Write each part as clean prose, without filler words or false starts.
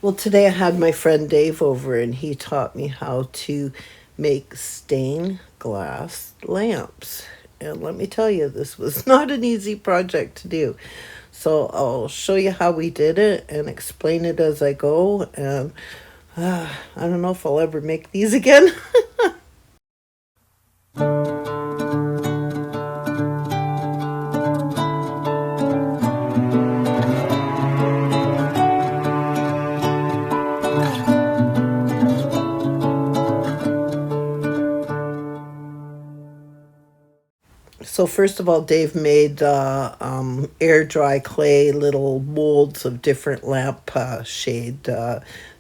Well, today I had my friend Dave over and he taught me how to make stained glass lamps. And let me tell you, this was not an easy project to do. So I'll show you how we did it and explain it as I go. And I don't know if I'll ever make these again. So first of all, Dave made air dry clay little molds of different lamp shade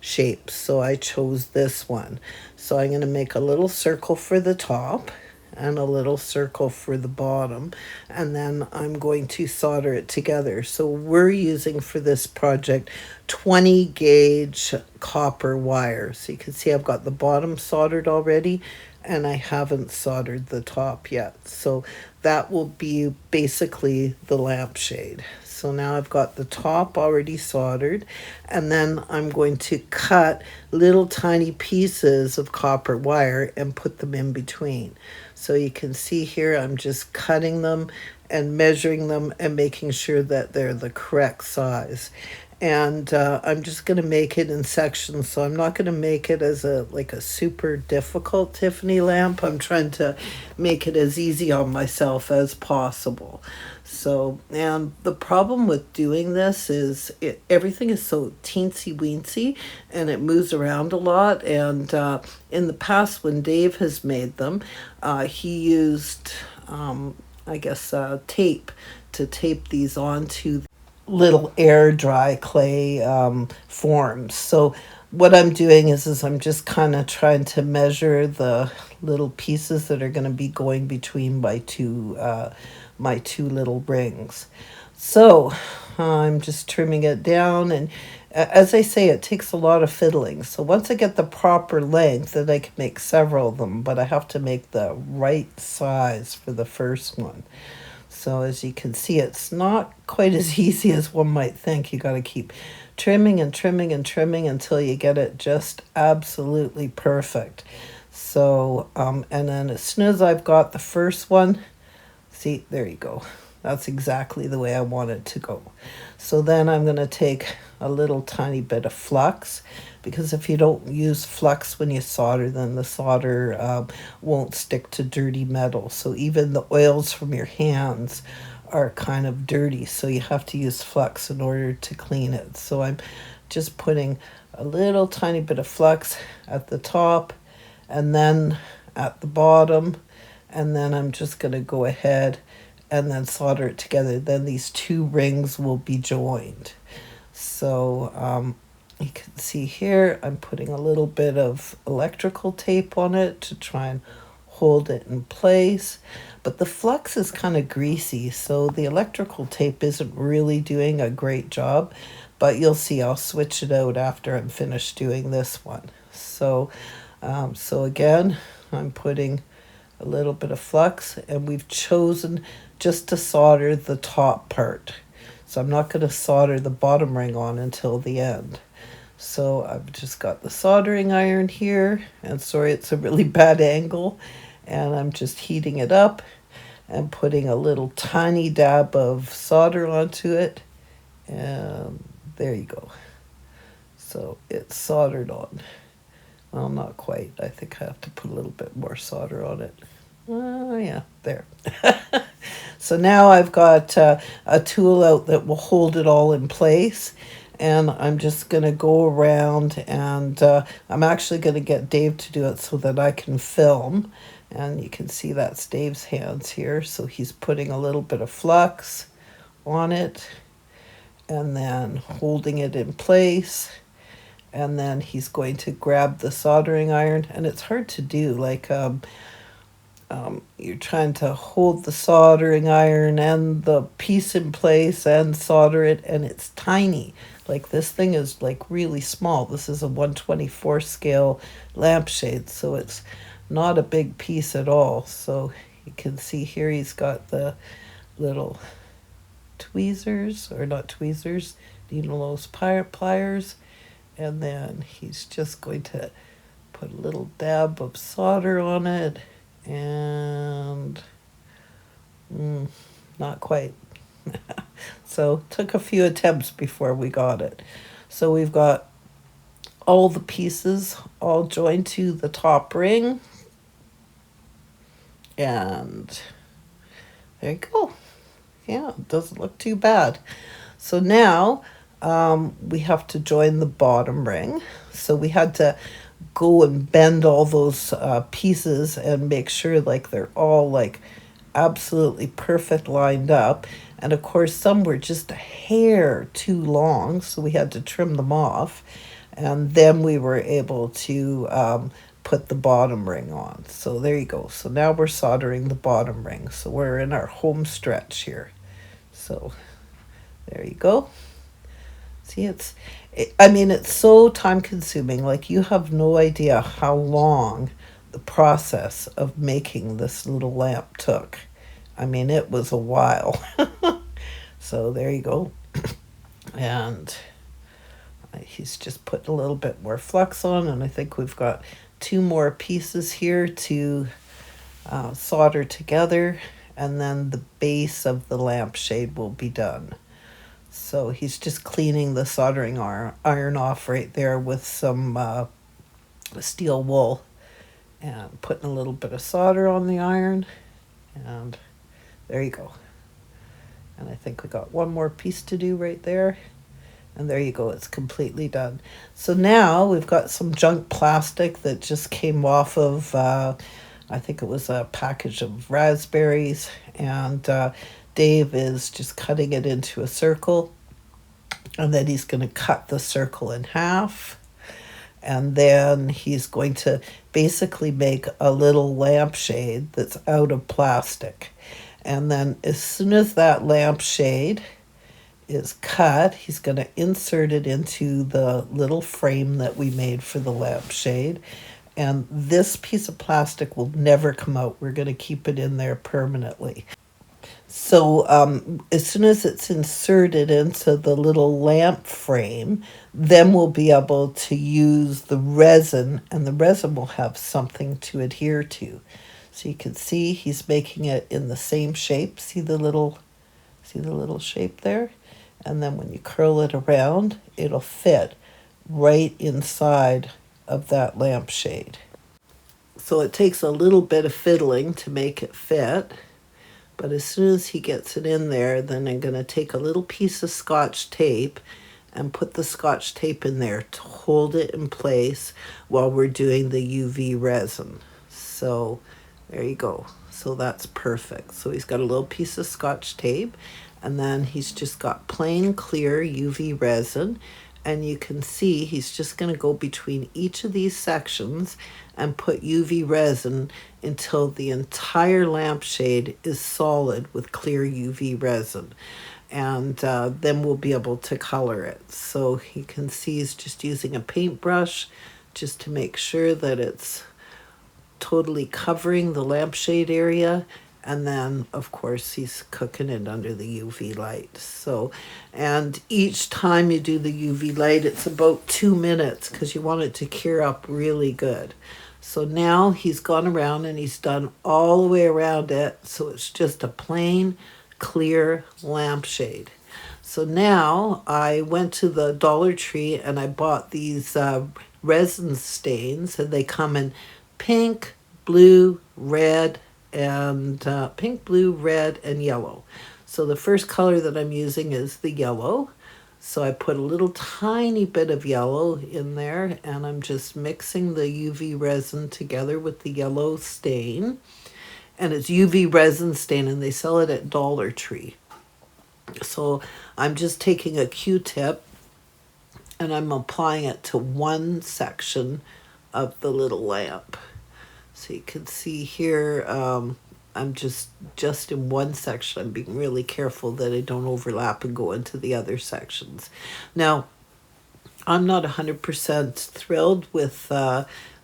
shapes. So I chose this one. So I'm going to make a little circle for the top and a little circle for the bottom, and then I'm going to solder it together. So we're using for this project 20 gauge copper wire. So you can see I've got the bottom soldered already and I haven't soldered the top yet. So that will be basically the lampshade. So now I've got the top already soldered, and then I'm going to cut little tiny pieces of copper wire and put them in between. So you can see here I'm just cutting them and measuring them and making sure that they're the correct size. And I'm just going to make it in sections, so I'm not going to make it as a super difficult Tiffany lamp. I'm trying to make it as easy on myself as possible. So, and the problem with doing this is everything is so teensy weensy and it moves around a lot. And in the past, when Dave has made them, he used, tape to tape these onto little air dry clay forms. So what I'm doing is I'm just kind of trying to measure the little pieces that are going to be going between my two little rings. So I'm just trimming it down, and as I say, it takes a lot of fiddling. So once I get the proper length, then I can make several of them, but I have to make the right size for the first one. So as you can see, it's not quite as easy as one might think. You got to keep trimming and trimming and trimming until you get it just absolutely perfect. So, and then as soon as I've got the first one, see, there you go. That's exactly the way I want it to go. So then I'm going to take a little tiny bit of flux, because if you don't use flux when you solder, then the solder won't stick to dirty metal. So even the oils from your hands are kind of dirty, so you have to use flux in order to clean it. So I'm just putting a little tiny bit of flux at the top and then at the bottom, and then I'm just going to go ahead and then solder it together. Then these two rings will be joined. So you can see here I'm putting a little bit of electrical tape on it to try and hold it in place. But the flux is kind of greasy, so the electrical tape isn't really doing a great job. But you'll see I'll switch it out after I'm finished doing this one. So again, I'm putting a little bit of flux, and we've chosen just to solder the top part. So I'm not going to solder the bottom ring on until the end. So I've just got the soldering iron here, and sorry, it's a really bad angle, and I'm just heating it up and putting a little tiny dab of solder onto it, and there you go. So it's soldered on. Well, not quite. I think I have to put a little bit more solder on it. Oh, yeah, there. So now I've got a tool out that will hold it all in place. And I'm just going to go around, and I'm actually going to get Dave to do it so that I can film. And you can see that's Dave's hands here. So he's putting a little bit of flux on it and then holding it in place. And then he's going to grab the soldering iron. And it's hard to do, you're trying to hold the soldering iron and the piece in place and solder it, and it's tiny. Like, this thing is like really small. This is a 1/24 scale lampshade, so it's not a big piece at all. So you can see here he's got the little tweezers, or not tweezers, needle nose pliers, and then he's just going to put a little dab of solder on it, and not quite. So took a few attempts before we got it. So we've got all the pieces all joined to the top ring, and there you go. Yeah, it doesn't look too bad. So now we have to join the bottom ring. So we had to go and bend all those pieces and make sure like they're all like absolutely perfect lined up. And of course, some were just a hair too long, so we had to trim them off. And then we were able to put the bottom ring on. So there you go. So now we're soldering the bottom ring. So we're in our home stretch here. So there you go. See, it's so time consuming. Like, you have no idea how long the process of making this little lamp took. I mean, it was a while. So there you go. And he's just put a little bit more flux on, and I think we've got 2 more pieces here to solder together, and then the base of the lampshade will be done. So he's just cleaning the soldering iron off right there with some steel wool, and putting a little bit of solder on the iron, and there you go. And I think we got 1 more piece to do right there. And there you go, it's completely done. So now we've got some junk plastic that just came off of, I think it was a package of raspberries. And Dave is just cutting it into a circle. And then he's going to cut the circle in half. And then he's going to basically make a little lampshade that's out of plastic. And then as soon as that lampshade is cut, he's going to insert it into the little frame that we made for the lampshade. And this piece of plastic will never come out. We're going to keep it in there permanently. So as soon as it's inserted into the little lamp frame, then we'll be able to use the resin, and the resin will have something to adhere to. So you can see he's making it in the same shape. See the little shape there? And then when you curl it around, it'll fit right inside of that lampshade. So it takes a little bit of fiddling to make it fit. But as soon as he gets it in there, then I'm going to take a little piece of Scotch tape and put the Scotch tape in there to hold it in place while we're doing the UV resin. So there you go. So that's perfect. So he's got a little piece of Scotch tape, and then he's just got plain clear UV resin. And you can see he's just going to go between each of these sections and put UV resin until the entire lampshade is solid with clear UV resin. And then we'll be able to color it. So you can see he's just using a paintbrush just to make sure that it's totally covering the lampshade area. And then, of course, he's cooking it under the UV light. So, and each time you do the UV light, it's about 2 minutes because you want it to cure up really good. So now he's gone around and he's done all the way around it. So it's just a plain, clear lampshade. So now I went to the Dollar Tree and I bought these resin stains, and they come in pink, blue, red, and pink, blue, red, and yellow. So the first color that I'm using is the yellow. So I put a little tiny bit of yellow in there, and I'm just mixing the UV resin together with the yellow stain. And it's UV resin stain, and they sell it at Dollar Tree. So I'm just taking a Q-tip and I'm applying it to one section of the little lamp. So you can see here, I'm just in one section. I'm being really careful that I don't overlap and go into the other sections. Now, I'm not 100% thrilled with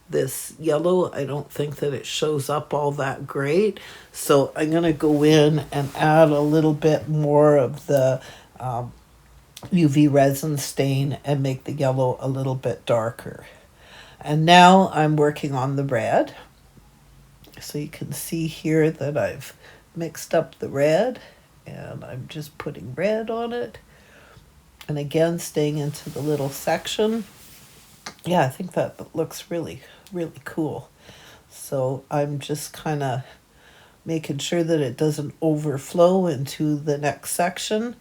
this yellow. I don't think that it shows up all that great. So I'm going to go in and add a little bit more of the UV resin stain and make the yellow a little bit darker. And now I'm working on the red. So you can see here that I've mixed up the red and I'm just putting red on it. And again, staying into the little section. Yeah, I think that looks really, really cool. So I'm just kind of making sure that it doesn't overflow into the next section.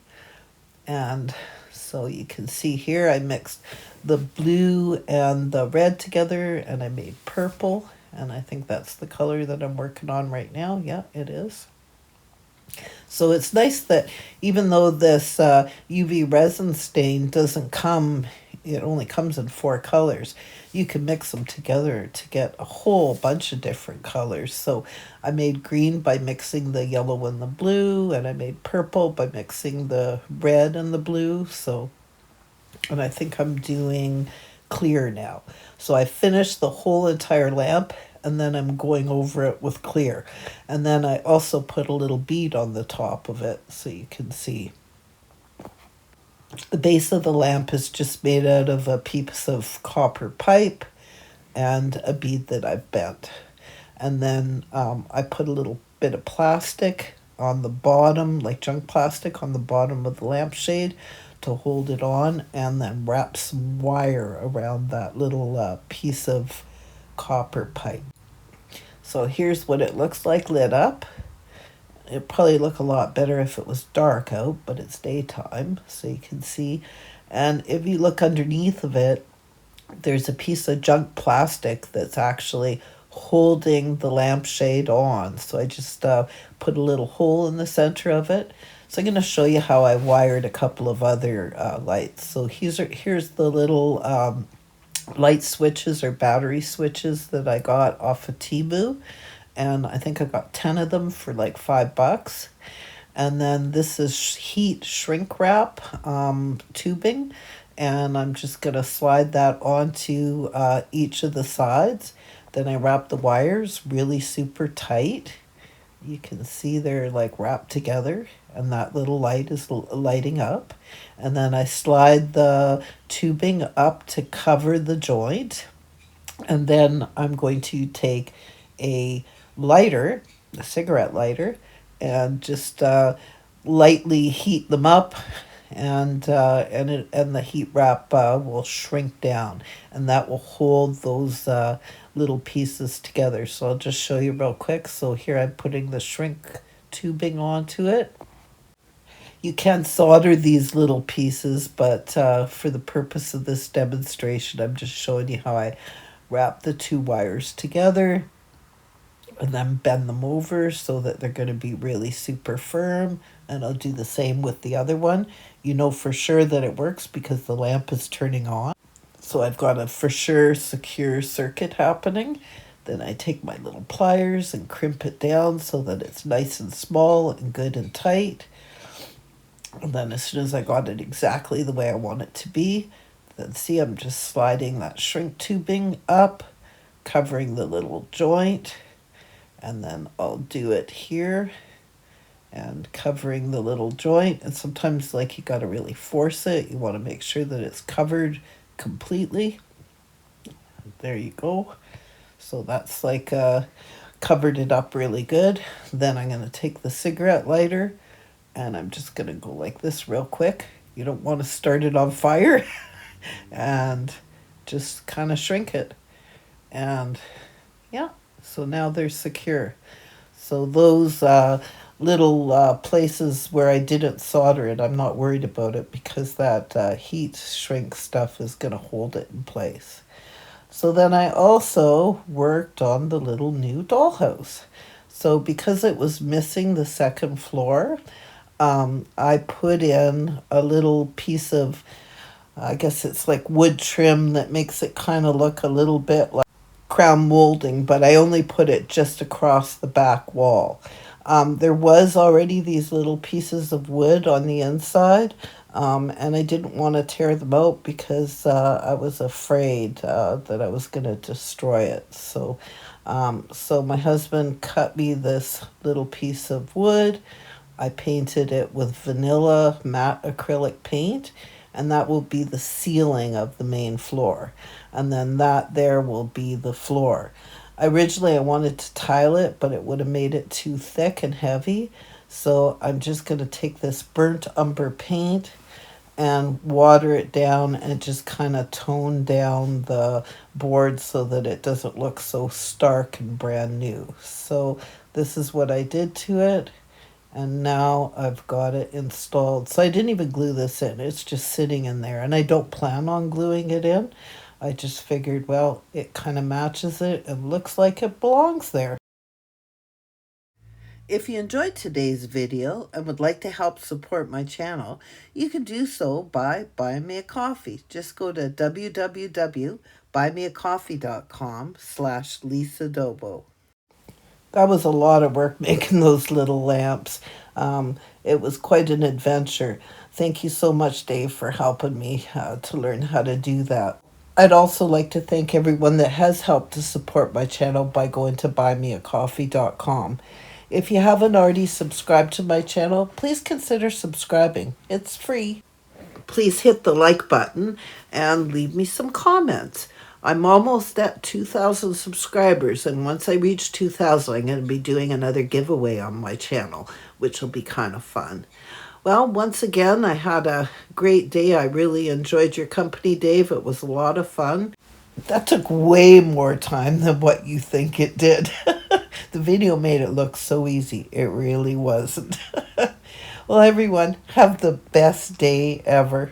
And so you can see here I mixed the blue and the red together and I made purple. And I think that's the color that I'm working on right now. Yeah, it is. So it's nice that even though this UV resin stain doesn't come, it only comes in 4 colors, you can mix them together to get a whole bunch of different colors. So I made green by mixing the yellow and the blue, and I made purple by mixing the red and the blue. So, and I think I'm doing clear now. So I finished the whole entire lamp and then I'm going over it with clear. And then I also put a little bead on the top of it so you can see. The base of the lamp is just made out of a piece of copper pipe and a bead that I've bent. And then I put a little bit of plastic on the bottom, like junk plastic on the bottom of the lampshade to hold it on, and then wrap some wire around that little piece of copper pipe. So here's what it looks like lit up. It'd probably look a lot better if it was dark out, but it's daytime, so you can see. And if you look underneath of it, there's a piece of junk plastic that's actually holding the lampshade on. So I just put a little hole in the center of it. So I'm going to show you how I wired a couple of other lights. So here's the little light switches or battery switches that I got off of Temu. And I think I got 10 of them for like $5. And then this is heat shrink wrap tubing. And I'm just going to slide that onto each of the sides. Then I wrap the wires really super tight. You can see they're like wrapped together and that little light is lighting up. And then I slide the tubing up to cover the joint. And then I'm going to take a lighter, a cigarette lighter, and just lightly heat them up, and the heat wrap will shrink down, and that will hold those little pieces together. So I'll just show you real quick. So here I'm putting the shrink tubing onto it. You can solder these little pieces, but for the purpose of this demonstration, I'm just showing you how I wrap the 2 wires together and then bend them over so that they're going to be really super firm. And I'll do the same with the other one. You know for sure that it works because the lamp is turning on. So I've got a for sure secure circuit happening. Then I take my little pliers and crimp it down so that it's nice and small and good and tight. And then as soon as I got it exactly the way I want it to be, then see I'm just sliding that shrink tubing up, covering the little joint. And then I'll do it here and covering the little joint. And sometimes like you got to really force it. You want to make sure that it's covered completely. There you go. So that's like covered it up really good. Then I'm going to take the cigarette lighter and I'm just going to go like this real quick. You don't want to start it on fire. And just kind of shrink it. And yeah. So now they're secure. So those little places where I didn't solder it, I'm not worried about it because that heat shrink stuff is going to hold it in place. So then I also worked on the little new dollhouse. So because it was missing the second floor, I put in a little piece of, I guess it's like wood trim that makes it kind of look a little bit like crown molding, but I only put it just across the back wall. There was already these little pieces of wood on the inside, and I didn't want to tear them out because I was afraid that I was going to destroy it. So my husband cut me this little piece of wood, I painted it with vanilla matte acrylic paint, and that will be the ceiling of the main floor. And then that there will be the floor. Originally, I wanted to tile it, but it would have made it too thick and heavy. So I'm just going to take this burnt umber paint and water it down and just kind of tone down the board so that it doesn't look so stark and brand new. So this is what I did to it, and now I've got it installed. So I didn't even glue this in, it's just sitting in there, and I don't plan on gluing it in. I just figured, well, it kind of matches it and looks like it belongs there. If you enjoyed today's video and would like to help support my channel, you can do so by buying me a coffee. Just go to www.buymeacoffee.com/Lisa That was a lot of work making those little lamps. It was quite an adventure. Thank you so much, Dave, for helping me to learn how to do that. I'd also like to thank everyone that has helped to support my channel by going to buymeacoffee.com. If you haven't already subscribed to my channel, please consider subscribing. It's free. Please hit the like button and leave me some comments. I'm almost at 2,000 subscribers, and once I reach 2,000, I'm going to be doing another giveaway on my channel, which will be kind of fun. Well, once again, I had a great day. I really enjoyed your company, Dave. It was a lot of fun. That took way more time than what you think it did. The video made it look so easy. It really wasn't. Well, everyone, have the best day ever.